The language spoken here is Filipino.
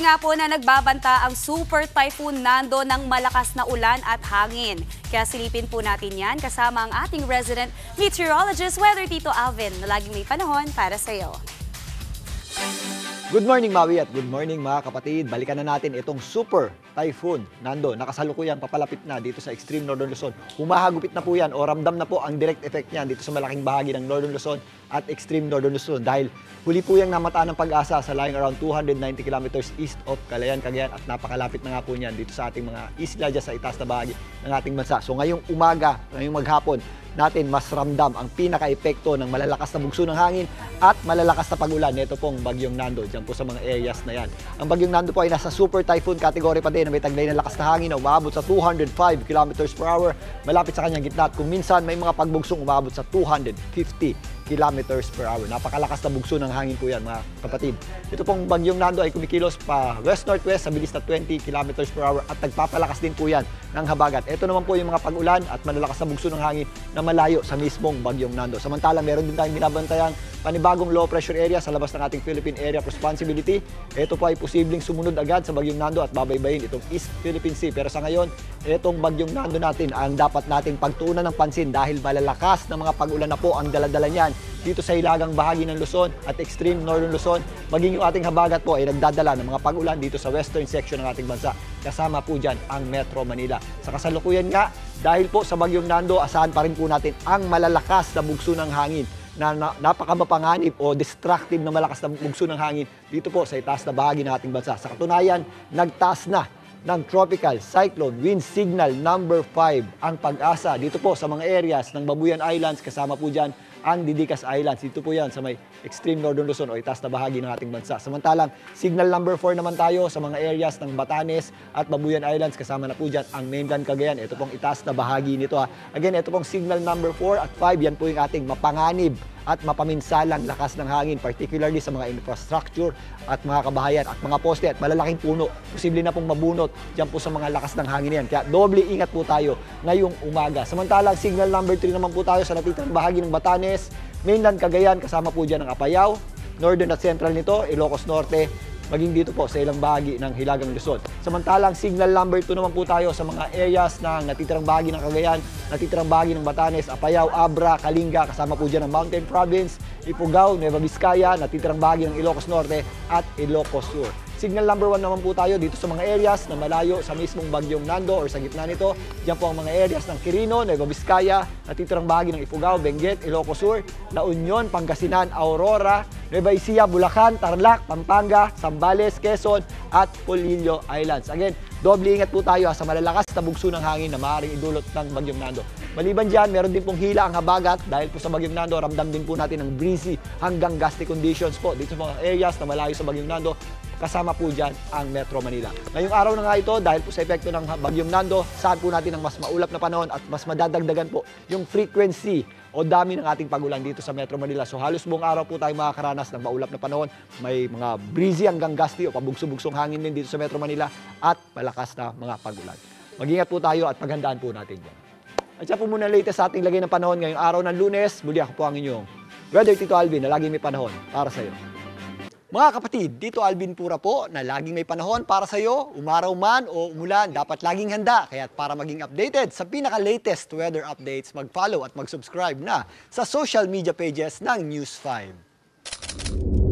nga po na nagbabanta ang Super Typhoon Nando ng malakas na ulan at hangin. Kaya silipin po natin yan kasama ang ating resident meteorologist, Weather Tito Alvin, na laging may panahon para sa iyo. Good morning, Maui, at good morning mga kapatid. Balikan na natin itong Super Typhoon Nando. Nakasalukuyang papalapit na dito sa extreme Northern Luzon. Humahagupit na po yan o ramdam na po ang direct effect niyan dito sa malaking bahagi ng Northern Luzon at extreme Northern Luzon. Dahil huli po yung namataan ng Pag-asa sa lying around 290 kilometers east of Calayan, Cagayan, at napakalapit na nga po niyan dito sa ating mga isla dyan sa itaas na bahagi ng ating bansa. So ngayong umaga, ngayong maghapon, natin mas ramdam ang pinaka-epekto ng malalakas na bugso ng hangin at malalakas na pag-ulan. Ito pong Bagyong Nando, dyan po sa mga areas na yan. Ang Bagyong Nando po ay nasa Super Typhoon category pa din na may taglay na lakas na hangin na umaabot sa 205 kilometers per hour malapit sa kanyang gitna, at kung minsan may mga pagbugsong umaabot sa 250 kilometers per hour. Napakalakas na bugso ng hangin po yan mga kapatid. Ito pong Bagyong Nando ay kumikilos pa west-northwest sa bilis na 20 kilometers per hour at nagpapalakas din po yan ng habagat. Ito naman po yung mga pag-ulan at malalakas na bugso ng hangin na malayo sa mismong Bagyong Nando. Samantala, meron din tayong binabantayang panibagong low pressure area sa labas ng ating Philippine Area of Responsibility. Ito po ay posibleng sumunod agad sa Bagyong Nando at babaybayin itong East Philippine Sea. Pero sa ngayon, itong Bagyong Nando natin ang dapat nating pagtuunan ng pansin dahil malalakas na mga pag-ulan na po ang daladala niyan dito sa hilagang bahagi ng Luzon at extreme Northern Luzon. Maging yung ating habagat po ay nagdadala ng mga pag-ulan dito sa western section ng ating bansa. Kasama po dyan ang Metro Manila. Sa kasalukuyan nga, dahil po sa Bagyong Nando, asahan pa rin po natin ang malalakas na bugso ng hangin na napakamapanganib o destructive na malakas na bugso ng hangin dito po sa itaas na bahagi ng ating bansa. Sa katunayan, nagtaas na ng Tropical Cyclone Wind Signal number 5 ang Pag-asa dito po sa mga areas ng Babuyan Islands, kasama po dyan ang Didicas Islands. Dito po yan sa may extreme Northern Luzon o itaas na bahagi ng ating bansa. Samantalang signal number 4 naman tayo sa mga areas ng Batanes at Babuyan Islands, kasama na po dyan ang mainland Cagayan. Ito pong itaas na bahagi nito ha. Again, ito pong signal number 4 at 5, yan po yung ating mapanganib at mapaminsalang lakas ng hangin, particularly sa mga infrastructure at mga kabahayan at mga poste at malalaking puno. Posible na pong mabunot dyan po sa mga lakas ng hangin yan. Kaya doble ingat po tayo ngayong umaga. Samantalang signal number 3 naman po tayo sa natitirang bahagi ng Batanes, mainland Cagayan, kasama po dyan ang Apayao, northern at central nito, Ilocos Norte, maging dito po sa ilang bahagi ng Hilagang Luzon. Samantalang signal number 2 naman po tayo sa mga areas ng natitirang bahagi ng Cagayan, natitirang bahagi ng Batanes, Apayao, Abra, Kalinga, kasama po dyan ang Mountain Province, Ifugao, Nueva Vizcaya, natitirang bahagi ng Ilocos Norte at Ilocos Sur. Signal number 1 naman po tayo dito sa mga areas na malayo sa mismong Bagyong Nando or sa gitna nito. Diyan po ang mga areas ng Quirino, Nueva Vizcaya, natitirang bahagi ng Ifugao, Benguet, Ilocos Sur, La Union, Pangasinan, Aurora, Nueva Ecija, Bulacan, Tarlac, Pampanga, Zambales, Quezon at Polillo Islands. Again, doble ingat po tayo sa malalakas na bugso ng hangin na maaaring idulot ng Bagyong Nando. Maliban dyan, meron din pong hila ang habagat dahil po sa Bagyong Nando, ramdam din po natin ang breezy hanggang gusty conditions po dito sa mga areas na malayo sa Bagyong Nando. Kasama po dyan ang Metro Manila. Ngayong araw na nga ito, dahil po sa epekto ng Bagyong Nando, saan po natin ang mas maulap na panahon at mas madadagdagan po yung frequency o dami ng ating pag-ulan dito sa Metro Manila. So halos buong araw po tayo makakaranas ng maulap na panahon. May mga breezy hanggang gusty o pabugso-bugsong hangin din dito sa Metro Manila at malakas na mga pag-ulan. Mag-ingat po tayo at paghandaan po natin yan. At siya po muna latest sa ating lagay ng panahon ngayong araw ng Lunes. Muli ako po ang inyong Weather Tito Alvin na laging may panahon para sa iyo. Mga kapatid, dito Alvin Pura po na laging may panahon para sa iyo, umaraw man o umulan, dapat laging handa. Kaya para maging updated sa pinaka-latest weather updates, mag-follow at mag-subscribe na sa social media pages ng News 5.